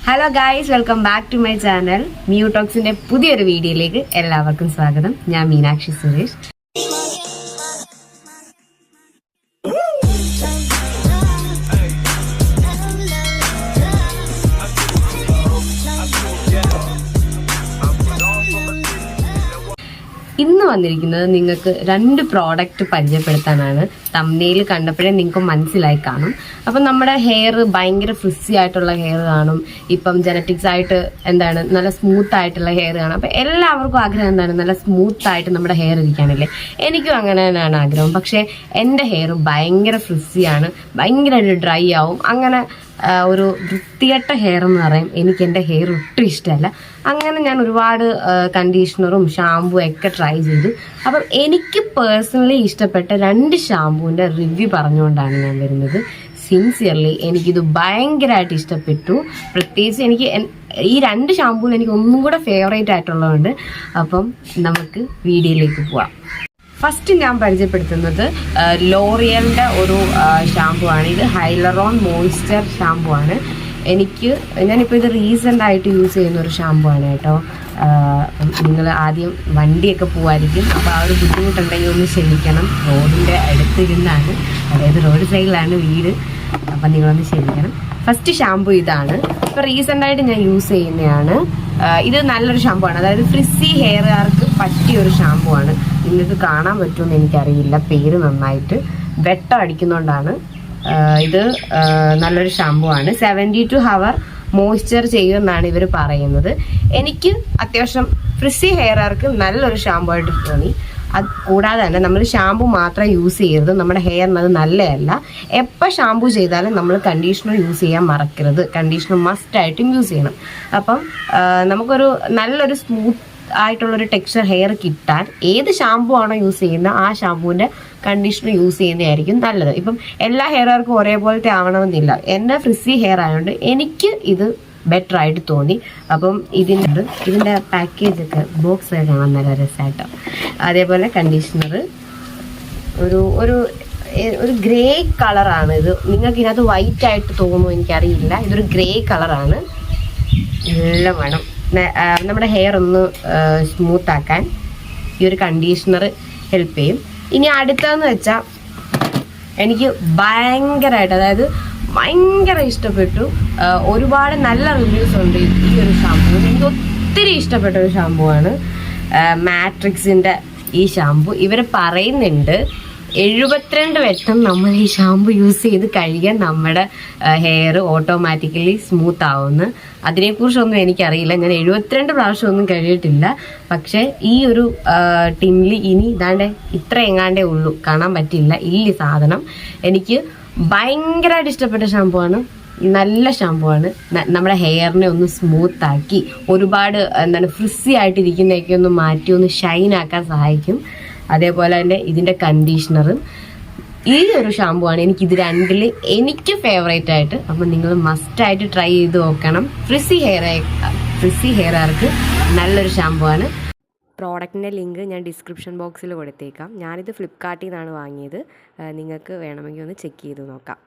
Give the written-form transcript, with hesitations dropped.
Hello guys, welcome back to my channel. മ്യൂ ടോക്സിന്റെ പുതിയൊരു വീഡിയോയിലേക്ക് എല്ലാവർക്കും സ്വാഗതം. ഞാൻ മീനാക്ഷി സുരേഷ്. ഇന്ന് വന്നിരിക്കുന്നത് നിങ്ങൾക്ക് 2 പ്രോഡക്റ്റ് പരിചയപ്പെടുത്താനാണ്. തംബ്നെയിൽ കണ്ടപ്പോഴേ നിങ്ങൾക്ക് മനസ്സിലായി കാണും. അപ്പം നമ്മുടെ ഹെയർ ഭയങ്കര ഫ്രിസി ആയിട്ടുള്ള ഹെയർ കാണും. ഇപ്പം ജനറ്റിക്സ് ആയിട്ട് നല്ല സ്മൂത്ത് ആയിട്ടുള്ള ഹെയർ കാണും. അപ്പം എല്ലാവർക്കും ആഗ്രഹം നല്ല സ്മൂത്ത് ആയിട്ട് നമ്മുടെ ഹെയർ ഇരിക്കാനല്ലേ. എനിക്കും അങ്ങനെ തന്നെയാണ് ആഗ്രഹം. പക്ഷേ എൻ്റെ ഹെയർ ഭയങ്കര ഫ്രിസിയാണ്, ഭയങ്കരമായിട്ട് ഡ്രൈ ആവും. അങ്ങനെ ഒരു വൃത്തികെട്ട ഹെയർ എന്ന് പറയും. എനിക്ക് എൻ്റെ ഹെയർ ഒട്ടും ഇഷ്ടമല്ല. അങ്ങനെ ഞാൻ ഒരുപാട് കണ്ടീഷണറും ഷാമ്പൂ ഒക്കെ ട്രൈ ചെയ്തു. അപ്പം എനിക്ക് പേഴ്സണലി ഇഷ്ടപ്പെട്ട 2 ഷാമ്പൂവിൻ്റെ റിവ്യൂ പറഞ്ഞുകൊണ്ടാണ് ഞാൻ വരുന്നത്. സിൻസിയർലി എനിക്കിത് ഭയങ്കരമായിട്ട് ഇഷ്ടപ്പെട്ടു. പ്രത്യേകിച്ച് എനിക്ക് ഈ 2 ഷാമ്പൂവിൽ എനിക്ക് ഒന്നും കൂടെ ഫേവറേറ്റ് ആയിട്ടുള്ളതുകൊണ്ട്. അപ്പം നമുക്ക് വീഡിയോയിലേക്ക് പോവാം. ഫസ്റ്റ് ഞാൻ പരിചയപ്പെടുത്തുന്നത് ലോറിയലിൻ്റെ ഒരു ഷാമ്പു ആണ്. ഇത് ഹൈലറോൺ മോയ്സ്ചർ ഷാമ്പു ആണ്. ഞാനിപ്പോൾ ഇത് റീസെൻ്റ് ആയിട്ട് യൂസ് ചെയ്യുന്ന ഒരു ഷാമ്പു ആണ് കേട്ടോ. നിങ്ങൾ ആദ്യം വണ്ടിയൊക്കെ പോവായിരിക്കും, അപ്പോൾ ആ ഒരു ബുദ്ധിമുട്ടുണ്ടെങ്കിൽ ഒന്ന് ക്ഷമിക്കണം. റോഡിൻ്റെ അടുത്തിരുന്നാണ്, അതായത് റോഡ് സൈഡിലാണ് വീട്. അപ്പം നിങ്ങളൊന്ന് ക്ഷമിക്കണം. ഫസ്റ്റ് ഷാമ്പു ഇതാണ്. ഇപ്പോൾ റീസെൻ്റായിട്ട് ഞാൻ യൂസ് ചെയ്യുന്നതാണ്. ഇത് നല്ലൊരു ഷാമ്പു ആണ്, അതായത് ഫ്രിസി ഹെയറുകാർക്ക് പറ്റിയ ഒരു ഷാമ്പു ആണ്. നിങ്ങൾക്ക് കാണാൻ പറ്റുമെന്ന് എനിക്കറിയില്ല, പേര് നന്നായിട്ട് വെട്ടം അടിക്കുന്നതുകൊണ്ടാണ്. ഇത് നല്ലൊരു ഷാമ്പു ആണ്. 72 ഹവർ മോയ്സ്ചർ ചെയ്യുമെന്നാണ് ഇവർ പറയുന്നത്. എനിക്ക് അത്യാവശ്യം ഫ്രിസി ഹെയറുകാർക്ക് നല്ലൊരു ഷാമ്പു ആയിട്ട് തോന്നി. അത് കൂടാതെ തന്നെ നമ്മൾ ഷാമ്പു മാത്രം യൂസ് ചെയ്യരുത്, നമ്മുടെ ഹെയറിന് അത് നല്ലതല്ല. എപ്പോൾ ഷാമ്പു ചെയ്താലും നമ്മൾ കണ്ടീഷണർ യൂസ് ചെയ്യാൻ മറക്കരുത്. കണ്ടീഷണർ മസ്റ്റായിട്ടും യൂസ് ചെയ്യണം. അപ്പം നമുക്കൊരു നല്ലൊരു സ്മൂത്ത് ആയിട്ടുള്ളൊരു ടെക്സ്ചർ ഹെയർ കിട്ടാൻ ഏത് ഷാമ്പു ആണോ യൂസ് ചെയ്യുന്നത് ആ ഷാമ്പൂവിൻ്റെ കണ്ടീഷണർ യൂസ് ചെയ്യുന്നതായിരിക്കും നല്ലത്. ഇപ്പം എല്ലാ ഹെയറുകാർക്കും ഒരേപോലത്തെ ആവണമെന്നില്ല. എൻ്റെ ഫ്രിസി ഹെയർ ആയതുകൊണ്ട് എനിക്ക് ഇത് ബെറ്റർ ആയിട്ട് തോന്നി. അപ്പം ഇതിൻ്റെ പാക്കേജൊക്കെ ബോക്സ് ഒക്കെ കാണാൻ നല്ല രസമായിട്ടോ. അതേപോലെ കണ്ടീഷണർ ഒരു ഗ്രേ കളറാണ്. ഇത് നിങ്ങൾക്ക് ഇതിനകത്ത് വൈറ്റ് ആയിട്ട് തോന്നുമോ എനിക്കറിയില്ല. ഇതൊരു ഗ്രേ കളറാണ്. നല്ല മണം. നമ്മുടെ ഹെയർ ഒന്ന് സ്മൂത്ത് ആക്കാൻ ഈ ഒരു കണ്ടീഷണർ ഹെൽപ്പ് ചെയ്യും. ഇനി അടുത്തതെന്ന് വെച്ചാൽ എനിക്ക് ഭയങ്കരമായിട്ട് ഭയങ്കര ഇഷ്ടപ്പെട്ടു. ഒരുപാട് നല്ല റിവ്യൂസ് ഉണ്ട് ഈ ഒരു ഷാമ്പൂ. എനിക്ക് ഒത്തിരി ഇഷ്ടപ്പെട്ട ഒരു ഷാമ്പൂ ആണ് മാട്രിക്സിൻ്റെ ഈ ഷാമ്പൂ. ഇവർ പറയുന്നുണ്ട് 72 വട്ടം നമ്മൾ ഈ ഷാമ്പു യൂസ് ചെയ്ത് കഴുകാൻ നമ്മുടെ ഹെയർ ഓട്ടോമാറ്റിക്കലി സ്മൂത്ത് ആവുമെന്ന്. അതിനെക്കുറിച്ചൊന്നും എനിക്കറിയില്ല. ഞാൻ 72 പ്രാവശ്യം ഒന്നും കഴിയിട്ടില്ല. പക്ഷേ ഈ ഒരു ടിന്നിൽ ഇനി ഇത്ര എങ്ങാണ്ടേ ഉള്ളൂ, കാണാൻ പറ്റില്ല ഈ സാധനം. എനിക്ക് ഭയങ്കരമായിട്ട് ഇഷ്ടപ്പെട്ട ഷാമ്പു ആണ്. നല്ല ഷാമ്പു ആണ്. നമ്മുടെ ഹെയറിനെ ഒന്ന് സ്മൂത്ത് ആക്കി ഒരുപാട് ഫ്രിസി ആയിട്ടിരിക്കുന്നതൊക്കെ ഒന്ന് മാറ്റി ഒന്ന് ഷൈൻ ആക്കാൻ സഹായിക്കും. അതേപോലെ തന്നെ ഇതിൻ്റെ കണ്ടീഷണറും ഈ ഒരു ഷാമ്പു ആണ് ഇത് 2ൽ എനിക്ക് ഫേവറേറ്റ് ആയിട്ട്. അപ്പം നിങ്ങൾ മസ്റ്റായിട്ട് ട്രൈ ചെയ്ത് നോക്കണം. ഫ്രിസി ഹെയർക്ക് നല്ലൊരു ഷാമ്പു ആണ്. പ്രോഡക്റ്റിൻ്റെ ലിങ്ക് ഞാൻ ഡിസ്ക്രിപ്ഷൻ ബോക്സിൽ കൊടുത്തേക്കാം. ഞാനിത് ഫ്ലിപ്കാർട്ടിൽ നിന്നാണ് വാങ്ങിയത്. നിങ്ങൾക്ക് വേണമെങ്കിൽ ഒന്ന് ചെക്ക് ചെയ്ത് നോക്കാം.